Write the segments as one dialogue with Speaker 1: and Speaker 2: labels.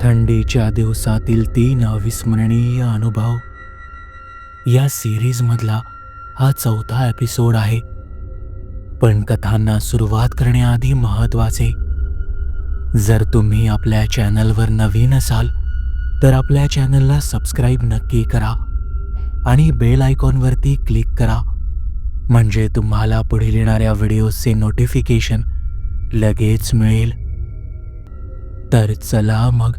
Speaker 1: थंडीच्या दिवसातील 3 अविस्मरणीय अनुभव या सिरीजमधला हा 4था एपिसोड आहे. पण कथांना सुरुवात करण्याआधी महत्त्वाचे, जर तुम्ही आपल्या चॅनलवर नवीन असाल तर आपल्या चॅनलला सबस्क्राईब नक्की करा आणि बेल आयकॉनवरती क्लिक करा, म्हणजे तुम्हाला पुढील येणाऱ्या व्हिडिओजचे नोटिफिकेशन लगेच मिळेल. तर चला मग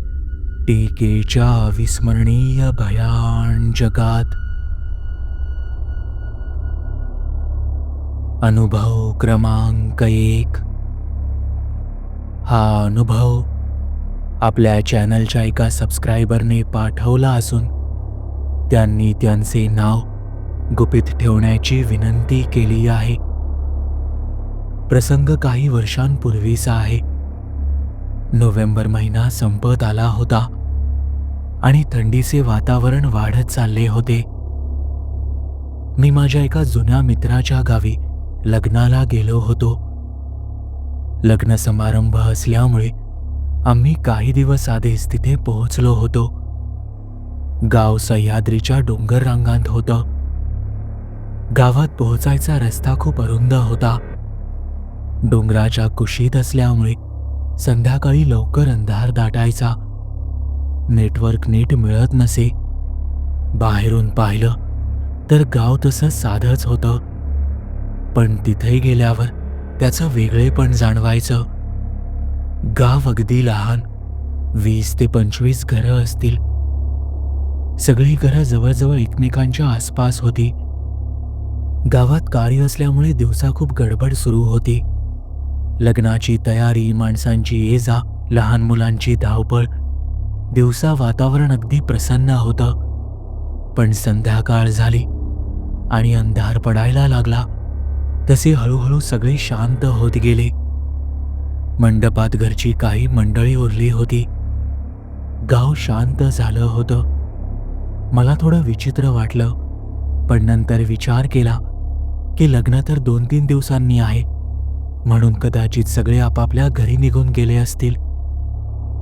Speaker 1: टीकेच्या अविस्मरणीय भयान जगात. अनुभव क्रमांक 1. हा अनुभव आपल्या चॅनलच्या एका सबस्क्रायबरने पाठवला असून त्यांनी त्यांचे नाव गुपित ठेवण्याची विनंती केली आहे. प्रसंग काही वर्षांपूर्वीचा आहे. नोव्हेंबर महिना संपत आला होता आणि थंडीचे वातावरण वाढत चालले होते. मी माझ्या एका जुन्या मित्राच्या गावी लग्नाला गेलो होतो. लग्न समारंभ असल्यामुळे आम्ही काही दिवस आधीच तिथे पोहोचलो होतो. गाव सह्याद्रीच्या डोंगर रांगांत होतं. गावात पोहोचायचा रस्ता खूप अरुंद होता. डोंगराच्या कुशीत असल्यामुळे संध्याकाळी लवकर अंधार दाटायचा. नेटवर्क नीट मिळत नसे. बाहेरून पाहिलं तर गाव तसं साधंच होतं, पण तिथे गेल्यावर त्याचं वेगळेपण जाणवायचं. गाव अगदी लहान, 20 ते 25 घरं असतील. सगळी घरं जवळजवळ एकमेकांच्या आसपास होती. गावात कार्य असल्यामुळे दिवसा खूप गडबड सुरू होती. लग्नाची तयारी, माणसांची ये-जा, लहान मुलांची धावपळ. दिवसा वातावरण अगदी प्रसन्न होतं. पण संध्याकाळ झाली आणि अंधार पडायला लागला तसे हळूहळू सगळे शांत होत गेले. मंडपात घरची काही मंडळी उरली होती. गाव शांत झालं होतं. मला थोडं विचित्र वाटलं, पण नंतर विचार केला की लग्न तर 2-3 दिवसांनी आहे, म्हणून कदाचित सगळे आपापल्या घरी निघून गेले असतील.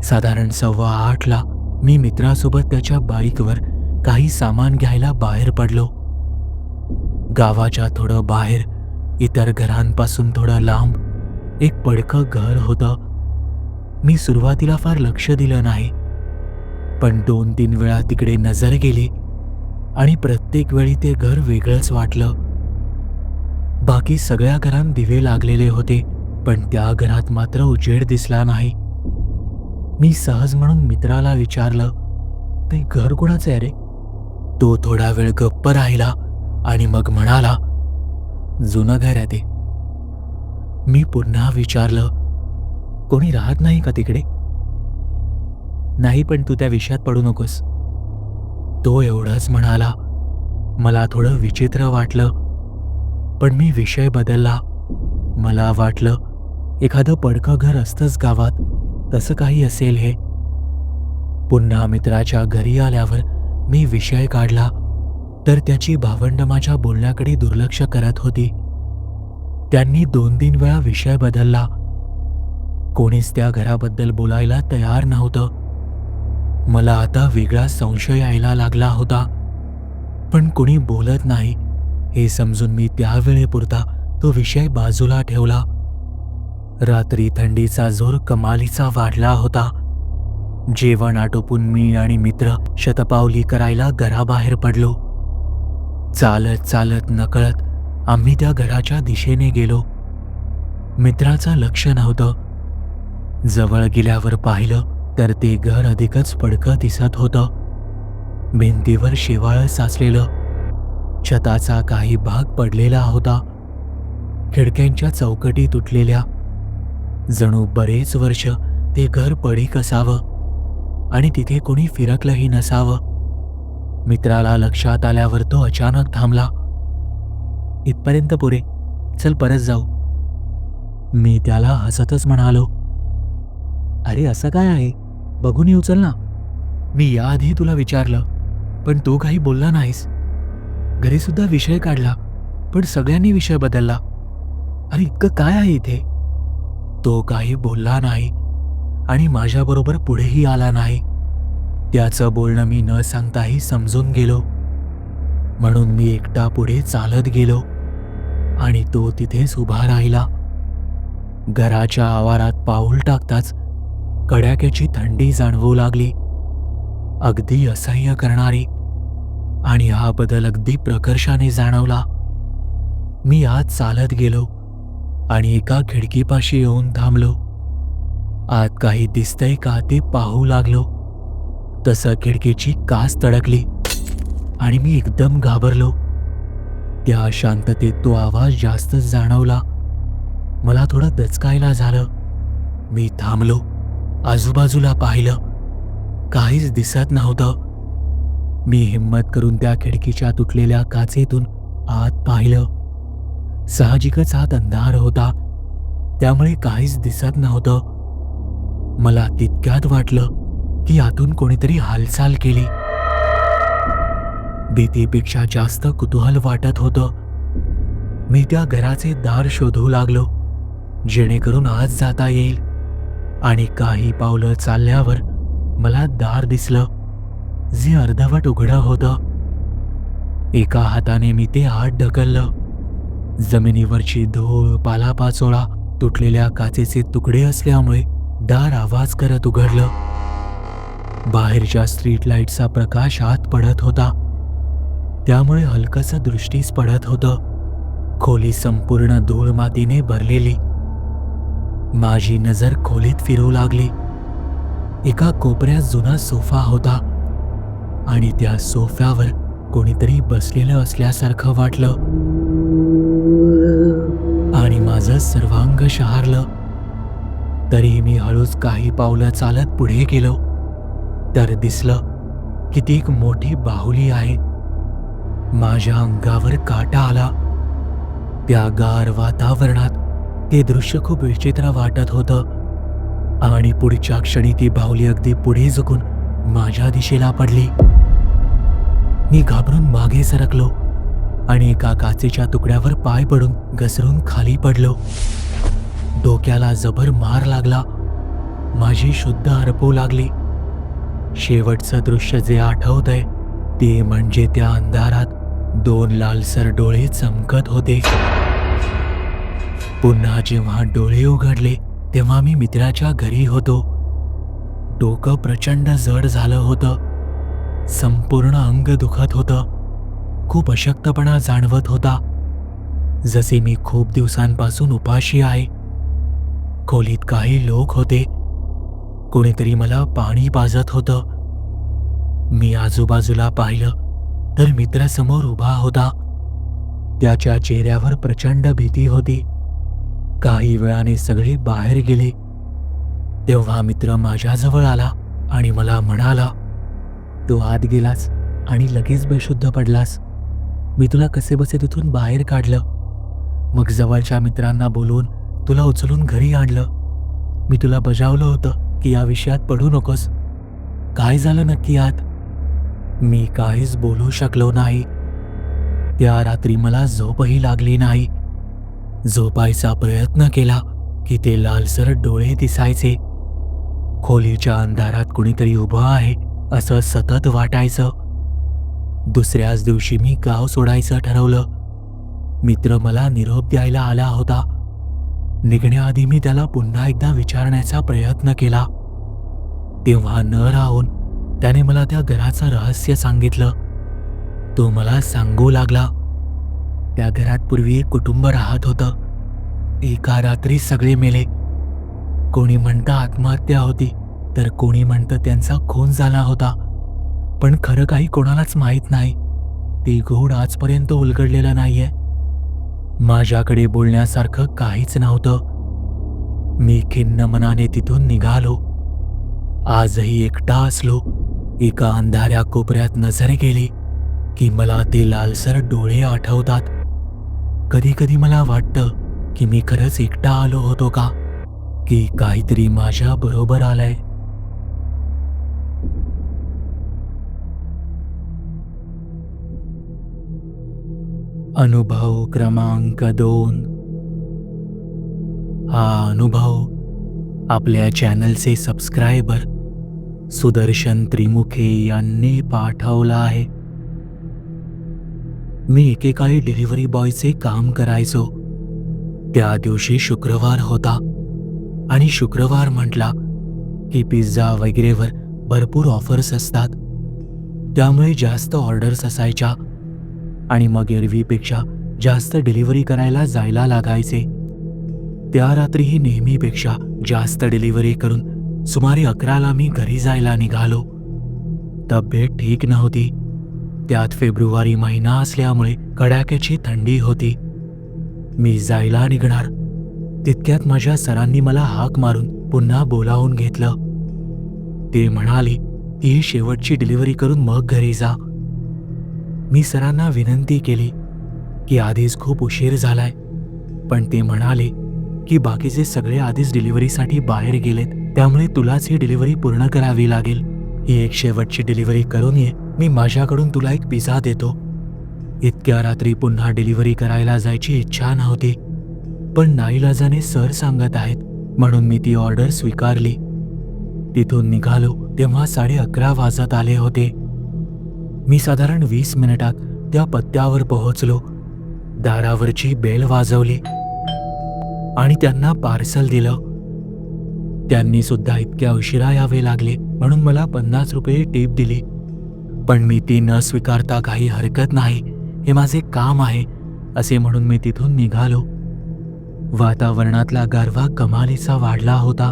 Speaker 1: साधारण 7:15ला मी मित्रासोबत त्याच्या बाईकवर काही सामान घ्यायला बाहेर पडलो. गावाच्या थोडं बाहेर, इतर घरांपासून थोडं लांब एक पडकं घर होतं. मी सुरुवातीला फार लक्ष दिलं नाही, पण 2-3 वेळा तिकडे नजर गेली आणि प्रत्येक वेळी ते घर वेगळंच वाटलं. बाकी सगळ्या घरांत दिवे लागलेले होते, पण त्या घरात मात्र उजेड दिसला नाही. मी सहज म्हणून मित्राला विचारलं, ते घर कोणाचं आहे रे? तो थोडा वेळ गप्प राहिला आणि मग म्हणाला, जुनं घर आहे ते. मी पुन्हा विचारलं, कोणी राहत नाही का तिकडे? नाही, पण तू त्या विषयात पडू नकोस. तो एवढंच म्हणाला. मला थोडं विचित्र वाटलं, पण मी विषय बदलला. मला वाटलं एखादं पडकं घर असतंच गावात, तसं काही असेल हे. पुन्हा मित्राच्या घरी आल्यावर मी विषय काढला तर त्याची भावंड माझ्या बोलण्याकडे दुर्लक्ष करत होती. त्यांनी 2-3 वेळा विषय बदलला. कोणीच त्या घराबद्दल बोलायला तयार नव्हतं. मला आता वेगळा संशय यायला लागला होता, पण कोणी बोलत नाही हे समजून मी त्यावेळेपुरता तो विषय बाजूला ठेवला. रात्री थंडीचा जोर कमालीचा वाढला होता. जेवण आटोपून मी आणि मित्र शतपावली करायला घराबाहेर पडलो. चालत चालत नकळत आम्ही त्या घराच्या दिशेने गेलो. मित्राचं लक्ष नव्हतं. जवळ गेल्यावर पाहिलं तर ते घर अधिकच पडकं दिसत होतं. भिंतीवर शेवाळं साचलेलं. छताचा काही भाग पडलेला होता. खिडक्यांच्या चौकटी तुटलेल्या. जणू बरेच वर्ष ते घर पडीक असावं आणि तिथे कोणी फिरकलंही नसावं. मित्राला लक्षात आल्यावर तो अचानक थांबला. इथपर्यंत पुरे, चल परत जाऊ. मी त्याला हसतच म्हणालो, अरे असं काय आहे, बघून येऊ चल ना. मी याआधी तुला विचारलं, पण तू काही बोलला नाहीस. घरी सुद्धा विषय काढला, पण सगळ्यांनी विषय बदलला. अरे इतकं काय आहे इथे? तो काही बोलला नाही. आणि माझ्याबरोबर पुढेही आला नाही. त्याचं बोलणं मी न सांगताही समजून गेलो, म्हणून मी एकटा पुढे चालत गेलो आणि तो तिथेच उभा राहिला. घराच्या आवारात पाऊल टाकताच कडाक्याची थंडी जाणवू लागली, अगदी असह्य करणारी. आणि हा बदल अगदी प्रकर्षाने जाणवला. मी आत चालत गेलो आणि एका खिडकीपाशी येऊन थांबलो. आत काही दिसतंय का ते पाहू लागलो. तसं खिडकीची काच तडकली आणि मी एकदम घाबरलो. त्या शांततेत तो आवाज जास्तच जाणवला. मला थोडं दचकायला झालं. मी थांबलो, आजूबाजूला पाहिलं. काहीच दिसत नव्हतं. मी हिम्मत करून त्या खिडकीच्या तुटलेल्या काचेतून आत पाहिलं. साहजिकच आत अंधार होता, त्यामुळे काहीच दिसत नव्हतं. मला तितक्यात वाटलं की आतून कोणीतरी हालचाल केली. भीतीपेक्षा जास्त कुतूहल वाटत होतं. मी त्या घराचे दार शोधू लागलो, जेणेकरून आत जाता येईल. आणि काही पावलं चालल्यावर मला दार दिसलं, जे अर्धवट उघडं होतं. एका हाताने मी ते आत ढकललं. जमिनीवरची धूळ, पालापाचोळा, तुटलेल्या काचेचे तुकडे असल्यामुळे दार आवाज करत उघडलं. बाहेरच्या स्ट्रीट लाईटचा प्रकाश आत पडत होता, त्यामुळे हलकसं दृष्टीस पडत होतं. खोली संपूर्ण धूळ मातीने भरलेली. माझी नजर खोलीत फिरू लागली. एका कोपऱ्यात जुना सोफा होता आणि त्या सोफ्यावर कोणीतरी बसलेलं असल्यासारखं वाटलं आणि माझं सर्वांग शहारलं. तरीही मी हळूच काही पावलं चालत पुढे गेलो, तर दिसलं की ती एक मोठी बाहुली आहे. माझ्या अंगावर काटा आला. त्या गार वातावरणात ते दृश्य खूप विचित्र वाटत होतं आणि पुढच्या क्षणी ती बाहुली अगदी पुढे झुकून माझ्या दिशेला पडली. मी घाबरून मागे सरकलो आणि एका काचेच्या तुकड्यावर पाय पडून घसरून खाली पडलो. डोक्याला जबर मार लागला. माझी शुद्ध हरपू लागली. शेवटचं दृश्य जे आठवतंय ते म्हणजे त्या अंधारात 2 लालसर डोळे चमकत होते. पुन्हा जेव्हा डोळे उघडले तेव्हा मी मित्राच्या घरी होतो. डोकं प्रचंड जड झालं होतं. संपूर्ण अंग दुखत होतं. खूप अशक्तपणा जाणवत होता, जसे मी खूप दिवसांपासून उपाशी आहे. खोलीत काही लोक होते. कोणीतरी मला पाणी पाजत होतं. मी आजूबाजूला पाहिलं तर मित्र समोर उभा होता. त्याच्या चेहऱ्यावर प्रचंड भीती होती. काही वेळाने सगळे बाहेर गेले. तेव्हा मित्र माझ्याजवळ आला आणि मला म्हणाला, "तू आत गेलास आणि लगेच बेशुद्ध पडलास. मी तुला कसेबसे तिथून बाहेर काढलं. मग जवळच्या मित्रांना बोलवून तुला उचलून घरी आणलं. मी तुला बजावलं होतं की या विषयात पडू नकोस. काय झालं नक्की आत?" मी काहीच बोलू शकलो नाही. त्या रात्री मला झोपही लागली नाही. झोपायचा प्रयत्न केला की ते लालसर डोळे दिसायचे. खोलीच्या अंधारात कुणीतरी उभं आहे असं सतत वाटायचं. दुसऱ्याच दिवशी मी गाव सोडायचं ठरवलं. मित्र मला निरोप द्यायला आला होता. निघण्याआधी मी त्याला पुन्हा एकदा विचारण्याचा प्रयत्न केला. तेव्हा न राहून त्याने मला त्या घराचं रहस्य सांगितलं. तो मला सांगू लागला, त्या घरात पूर्वी एक कुटुंब राहत होतं. एका रात्री सगळे मेले. कोणी म्हणतं आत्महत्या होती, तर कोणी म्हणतं त्यांचा खून झाला होता. पण खरं काही कोणालाच माहीत नाही. ते गूढ आजपर्यंत उलगडलेलं नाहीये. माझ्याकडे बोलण्यासारखं काहीच नव्हतं. मी खिन्न मनाने तिथून निघालो. आजही एकटा असलो, एका अंधाऱ्या कोपऱ्यात नजर गेली की मला ते लालसर डोळे आठवतात. कधी कधी मला वाटतं की मी खरंच एकटा आलो होतो का, की काहीतरी माझ्या बरोबर आलंय. अनुभव क्रमांक 2. हा अनुभव आपल्या चॅनलचे सबस्क्रायबर सुदर्शन त्रिमुखे यांनी पाठवला आहे. मी एकेकाळी डिलिव्हरी बॉयचे काम करायचो. त्या दिवशी शुक्रवार होता आणि शुक्रवार म्हटला की पिझ्झा वगैरेवर भरपूर ऑफर्स असतात. त्यामुळे जास्त ऑर्डर्स असायच्या आणि मग एरवीपेक्षा जास्त डिलिव्हरी करायला जायला लागायचे. त्या रात्रीही नेहमीपेक्षा जास्त डिलिव्हरी करून सुमारे 11ला मी घरी जायला निघालो. तब्येत ठीक नव्हती. त्यात फेब्रुवारी महिना असल्यामुळे कडाक्याची थंडी होती. मी जायला निघणार तितक्यात माझ्या सरांनी मला हाक मारून पुन्हा बोलावून घेतलं. ते म्हणाले की ही शेवटची डिलिव्हरी करून मग घरी जा. मी सरांना विनंती केली की आधीच खूप उशीर झालाय, पण ते म्हणाले की बाकीचे सगळे आधीच डिलिव्हरीसाठी बाहेर गेलेत, त्यामुळे तुलाच ही डिलिव्हरी पूर्ण करावी लागेल. ही एक शेवटची डिलिव्हरी करून ये, मी माझ्याकडून तुला एक पिझ्झा देतो. इतक्या रात्री पुन्हा डिलिव्हरी करायला जायची इच्छा नव्हती, पण नाईलाजाने सर सांगत आहेत म्हणून मी ती ऑर्डर स्वीकारली. तिथून निघालो तेव्हा 11:30 वाजत आले होते. मी साधारण 20 मिनिटात त्या पत्त्यावर पोहोचलो. दारावरची बेल वाजवली आणि त्यांना पार्सल दिलं. त्यांनी सुद्धा इतक्या उशिरा यावे लागले म्हणून मला 50 रुपये टिप दिली, पण मी ती न स्वीकारता काही हरकत नाही, हे माझे काम आहे असे म्हणून मी तिथून निघालो. वातावरणातला गारवा कमालीचा वाढला होता.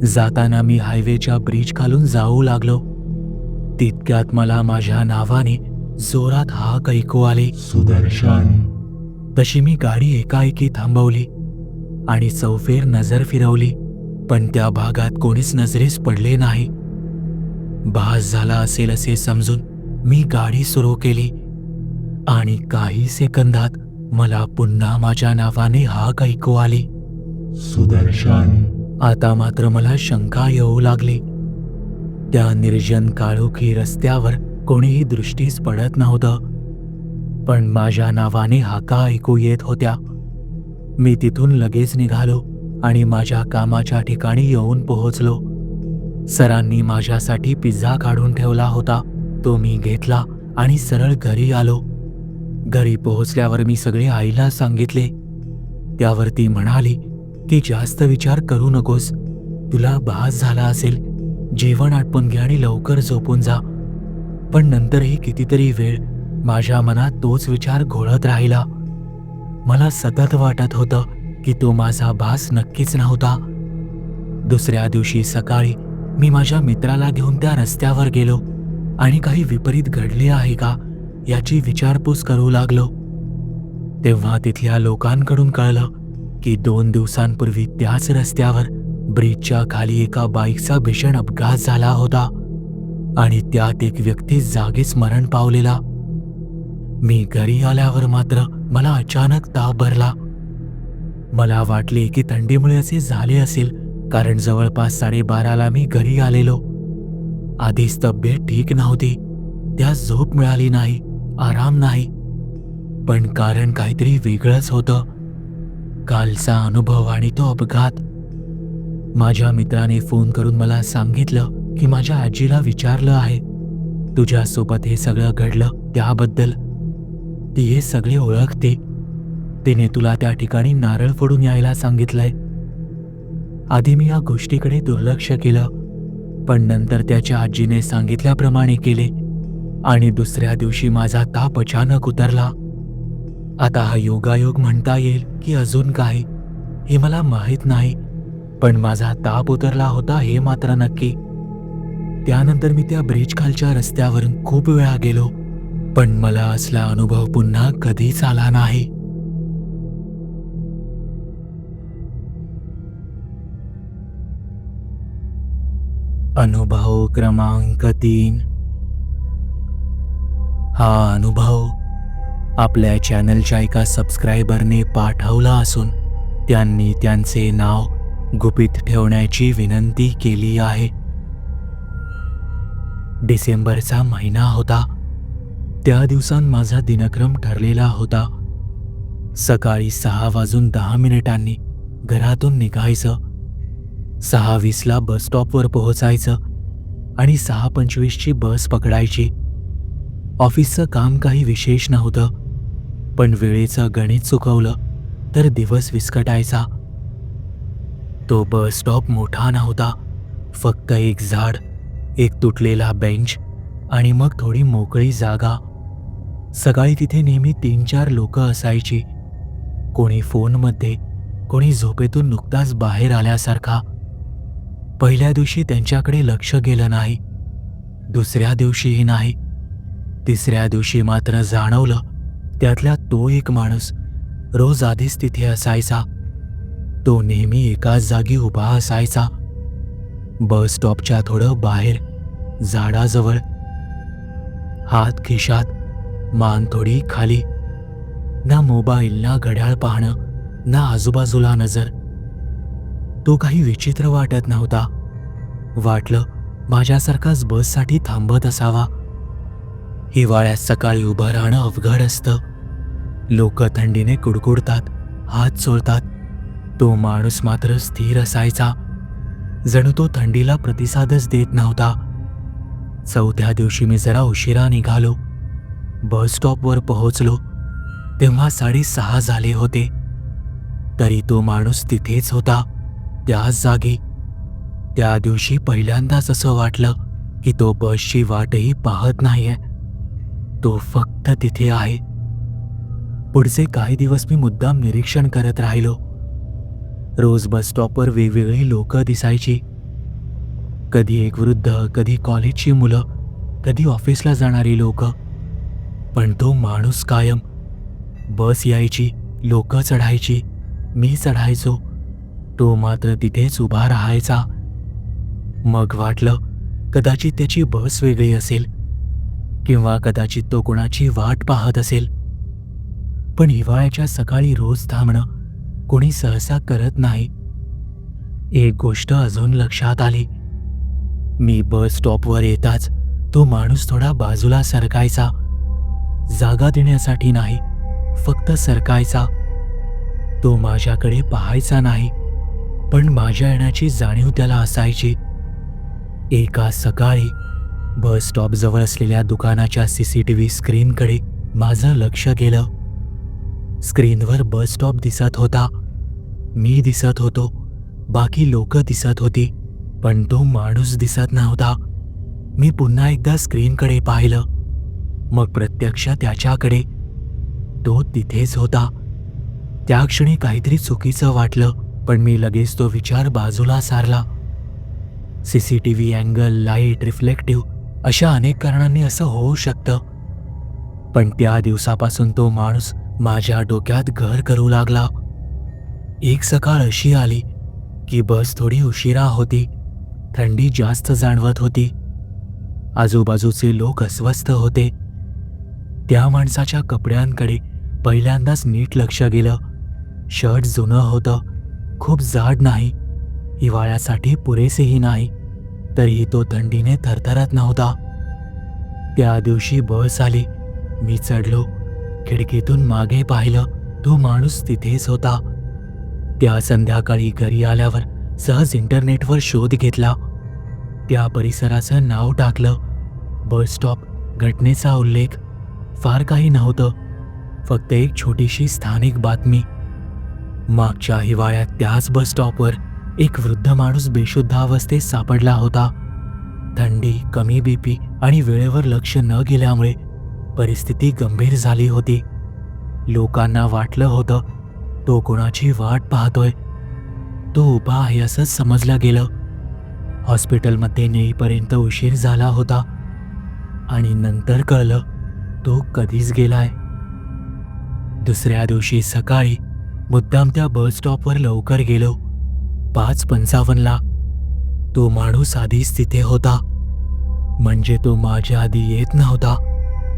Speaker 1: जाताना मी हायवेच्या ब्रिज खालून जाऊ लागलो. तितक्यात मला माझ्या नावाने जोरात हाक ऐकू आली, सुदर्शन. तशी मी गाडी एकाएकी थांबवली आणि चौफेर नजर फिरवली, पण त्या भागात कोणीच नजरेस पडले नाही. भास झाला असेल असे समजून मी गाडी सुरू केली आणि काही सेकंदात मला पुन्हा माझ्या नावाने हाक ऐकू आली, सुदर्शन. आता मात्र मला शंका येऊ लागली. त्या निर्जन काळोखी रस्त्यावर कोणीही दृष्टीस पडत नव्हतं, पण माझ्या नावाने हाका ऐकू येत होत्या. मी तिथून लगेच निघालो आणि माझ्या कामाच्या ठिकाणी येऊन पोहोचलो. सरांनी माझ्यासाठी पिझ्झा काढून ठेवला होता. तो मी घेतला आणि सरळ घरी आलो. घरी पोहोचल्यावर मी सगळे आईला सांगितले. त्यावर ती म्हणाली की जास्त विचार करू नकोस, तुला भास झाला असेल, जेवण आटपून घे आणि लवकर झोपून जा. पण नंतरही कितीतरी वेळ माझ्या मनात तोच विचार घोळत राहिला. मला सतत वाटत होतं की तो माझा भास नक्कीच नव्हता. दुसऱ्या दिवशी सकाळी मी माझ्या मित्राला घेऊन त्या रस्त्यावर गेलो आणि काही विपरीत घडले आहे का याची विचारपूस करू लागलो. तेव्हा तिथल्या लोकांकडून कळलं की 2 दिवसांपूर्वी त्याच रस्त्यावर ब्रिजच्या खाली एका बाईकचा भीषण अपघात झाला होता आणि त्यात एक व्यक्ती जागीच मरण पावलेला. मी घरी आल्यावर मात्र मला अचानक ताप भरला. मला वाटले की थंडीमुळे असे झाले असेल, कारण जवळपास 12:30ला मी घरी आलेलो. आधीच तब्येत ठीक नव्हती, त्यात झोप मिळाली नाही, आराम नाही, पण कारण काहीतरी वेगळंच होतं. कालचा अनुभव आणि तो अपघात. माझ्या मित्राने फोन करून मला सांगितलं की माझ्या आजीला विचारलं आहे तुझ्यासोबत हे सगळं घडलं त्याबद्दल. ती हे सगळे ओळखते. तिने तुला त्या ठिकाणी नारळ फोडून यायला सांगितलंय. आधी मी या गोष्टीकडे दुर्लक्ष केलं, पण नंतर त्याच्या आजीने सांगितल्याप्रमाणे केले आणि दुसऱ्या दिवशी माझा ताप अचानक उतरला. आता हा योगायोग म्हणता येईल की अजून काही हे मला माहीत नाही, पण माझा ताप उतरला होता हे मात्र नक्की. त्यानंतर मी त्या ब्रिज खालच्या रस्त्यावरून खूप वेळा गेलो, पण मला असला अनुभव पुन्हा कधीच आला नाही. अनुभव क्रमांक 3. हा अनुभव आपल्या चॅनलच्या एका सबस्क्रायबरने पाठवला असून त्यांनी त्यांचे नाव गुपित ठेवण्याची विनंती केली आहे. डिसेंबरचा महिना होता. त्या दिवसात माझा दिनक्रम ठरलेला होता. सकाळी 6:10 घरातून निघायचं. 6:20ला बस स्टॉपवर पोहोचायचं आणि 6:25ची बस पकडायची. ऑफिसचं काम काही विशेष नव्हतं, पण वेळेचं गणित चुकवलं तर दिवस विस्कटायचा. तो बस स्टॉप मोठा नव्हता. फक्त एक झाड, एक तुटलेला बेंच आणि मग थोडी मोकळी जागा. सकाळी तिथे नेहमी 3-4 लोकं असायची. कोणी फोनमध्ये, कोणी झोपेतून नुकताच बाहेर आल्यासारखा. पहिल्या दिवशी त्यांच्याकडे लक्ष गेलं नाही, दुसऱ्या दिवशीही नाही. तिसऱ्या दिवशी मात्र जाणवलं त्यातला तो एक माणूस रोज आधीच तिथे असायचा. तो नेहमी एकाच जागी उभा असायचा, बस स्टॉपच्या थोडं बाहेर, झाडाजवळ. हात खिशात, मान थोडी खाली. ना मोबाईल, ना घड्याळ पाहणं, ना आजूबाजूला नजर. तो काही विचित्र वाटत नव्हता. वाटलं माझ्यासारखाच बससाठी थांबत असावा. हिवाळ्यात सकाळी उभं राहणं अवघड असतं. लोक थंडीने कुडकुडतात, हात चोळतात. तो माणूस मात्र स्थिर असायचा, जणू तो थंडीला प्रतिसादच देत नव्हता. चौथ्या दिवशी मी जरा उशिरा निघालो. बस स्टॉपवर पोहोचलो तेव्हा 6:30 झाले होते. तरी तो माणूस तिथेच होता, त्याच जागी. त्या दिवशी पहिल्यांदाच असं वाटलं की तो बसची वाटही पाहत नाहीये, तो फक्त तिथे आहे. पुढचे काही दिवस मी मुद्दाम निरीक्षण करत राहिलो. रोज बस स्टॉपवर वेगवेगळी लोकं दिसायची. कधी एक वृद्ध, कधी कॉलेजची मुलं, कधी ऑफिसला जाणारी लोकं. पण तो माणूस कायम. बस यायची, लोकं चढायची, मी चढायचो, तो मात्र तिथेच उभा राहायचा. मग वाटलं कदाचित त्याची बस वेगळी असेल किंवा कदाचित तो कोणाची वाट पाहत असेल. पण हिवाळ्याच्या सकाळी रोज थांबणं कोणी सहसा करत नाही. एक गोष्ट अजून लक्षात आली. मी बस स्टॉपवर येताच तो माणूस थोडा बाजूला सरकायचा. जागा देण्यासाठी नाही, फक्त सरकायचा. तो माझ्याकडे पाहायचा नाही, पण माझ्या येण्याची जाणीव त्याला असायची. एका सकाळी बस स्टॉपजवळ असलेल्या दुकानाच्या CCTV स्क्रीनकडे माझं लक्ष गेलं. स्क्रीनवर बस स्टॉप दिसत होता, मी दिसत होतो, बाकी लोक दिसत होती, पण तो माणूस दिसत नव्हता. मी पुन्हा एकदा स्क्रीनकडे पाहिलं, मग प्रत्यक्ष त्याच्याकडे. तो तिथेच होता. त्या क्षणी काहीतरी चुकीचं वाटलं, पण मी लगेच तो विचार बाजूला सारला. CCTV अँगल, लाईट, रिफ्लेक्टिव्ह अशा अनेक कारणांनी असं होऊ शकतं. पण त्या दिवसापासून तो माणूस माझ्या डोक्यात घर करू लागला. एक सकाळ अशी आली की बस थोडी उशिरा होती. थंडी जास्त जाणवत होती. आजूबाजूचे लोक अस्वस्थ होते. त्या माणसाच्या कपड्यांकडे पहिल्यांदाच नीट लक्ष गेलं. शर्ट जुनं होतं, खूप जाड नाही, हिवाळ्यासाठी पुरेसेही नाही, तरीही तो थंडीने थरथरत नव्हता. त्या दिवशी बस आली, मी चढलो. खिडकीतून मागे पाहिलं, तो माणूस तिथेच होता. त्या संध्याकाळी घरी आल्यावर सहज इंटरनेटवर शोध घेतला. त्या परिसराचं नाव टाकलं. बस स्टॉप, घटनेचा उल्लेख. फार काही नव्हतं, फक्त एक छोटीशी स्थानिक बातमी. मागच्या हिवाळ्यात त्याच बस स्टॉपवर एक वृद्ध माणूस बेशुद्ध अवस्थेत सापडला होता. थंडी, कमी BP आणि वेळेवर लक्ष न गेल्यामुळे परिस्थिती गंभीर झाली होती. लोकांना वाटलं होतं तो कोणाची वाट पाहतोय. तो उभा आहे असंच समजलं गेलं. हॉस्पिटलमध्ये नेईपर्यंत उशीर झाला होता आणि नंतर कळलं तो कधीच गेलाय. दुसऱ्या दिवशी सकाळी मुद्दाम त्या बस स्टॉपवर लवकर गेलो. 5:55ला तो माणूस आधीच तिथे होता. म्हणजे तो माझ्या आधी येत नव्हता,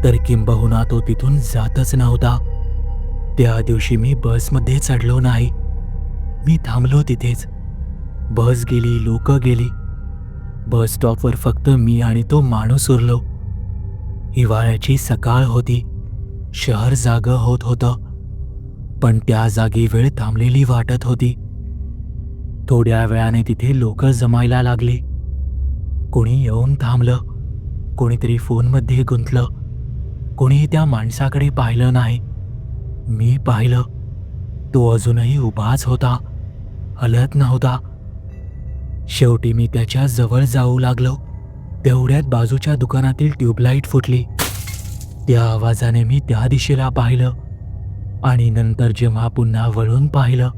Speaker 1: तर किंबहुना तो तिथून जातच नव्हता. त्या दिवशी मी बसमध्ये चढलो नाही, मी थांबलो तिथेच. बस गेली, लोक गेली. बस स्टॉपवर फक्त मी आणि तो माणूस उरलो. हिवाळ्याची सकाळ होती. शहर जागं होत होतं, पण त्या जागी वेळ थांबलेली वाटत होती. थोड्या वेळाने तिथे लोक जमायला लागली. कोणी येऊन थांबलं, कोणीतरी फोनमध्ये गुंतलं. कोणीही त्या माणसाकडे पाहिलं नाही. मी पाहिलं, तो अजूनही उभाच होता, हलत नव्हता. शेवटी मी त्याच्या जवळ जाऊ लागलो. तेवढ्यात बाजूच्या दुकानातील ट्यूबलाईट फुटली. त्या आवाजाने मी त्या दिशेला पाहिलं आणि नंतर जेव्हा पुन्हा वळून पाहिलं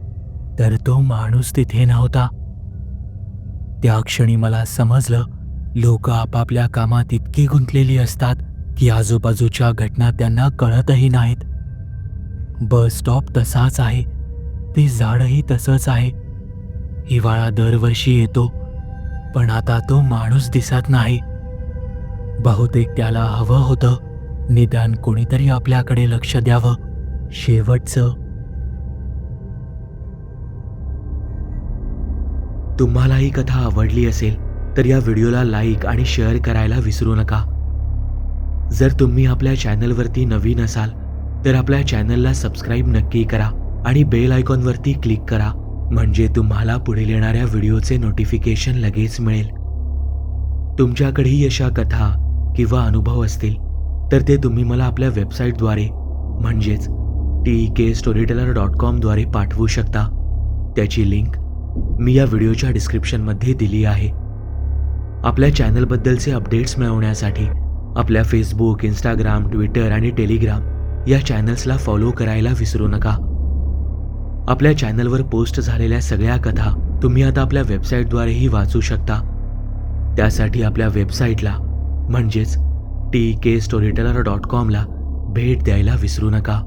Speaker 1: तर तो माणूस तिथे नव्हता. त्या क्षणी मला समजलं, लोक आपापल्या कामात इतकी गुंतलेली असतात की आजूबाजूच्या घटना त्यांना कळतही नाहीत. बस स्टॉप तसाच आहे, ते झाडही तसंच आहे. हिवाळा दरवर्षी येतो, पण आता तो माणूस दिसत नाही. बहुतेक त्याला हवं होतं निदान कोणीतरी आपल्याकडे लक्ष द्यावं. शेवटचं. तुम्हाला ही कथा आवडली असेल तर या व्हिडिओला लाईक आणि शेअर करायला विसरू नका. जर तुम्ही आपल्या चॅनलवरती नवीन असाल तर आपल्या चॅनलला सबस्क्राईब नक्की करा आणि बेल आयकॉनवरती क्लिक करा, म्हणजे तुम्हाला पुढील येणाऱ्या व्हिडिओचे नोटिफिकेशन लगेच मिळेल. तुमच्याकडेही अशा कथा किंवा अनुभव असतील तर ते तुम्ही मला आपल्या वेबसाईटद्वारे म्हणजेच TEKStoryteller.com द्वारे पाठवू शकता. त्याची लिंक मी या व्हिडिओच्या डिस्क्रिप्शनमध्ये दिली आहे. आपल्या चॅनलबद्दलचे अपडेट्स मिळवण्यासाठी आपल्या फेसबुक, इंस्टाग्राम, ट्विटर आणि टेलिग्राम या चॅनल्सला फॉलो करायला विसरू नका. आपल्या चॅनलवर पोस्ट झालेल्या सगळ्या कथा तुम्ही आता आपल्या वेबसाईटद्वारेही वाचू शकता. त्यासाठी आपल्या वेबसाईटला म्हणजेच TEKStoryteller.com ला भेट द्यायला विसरू नका.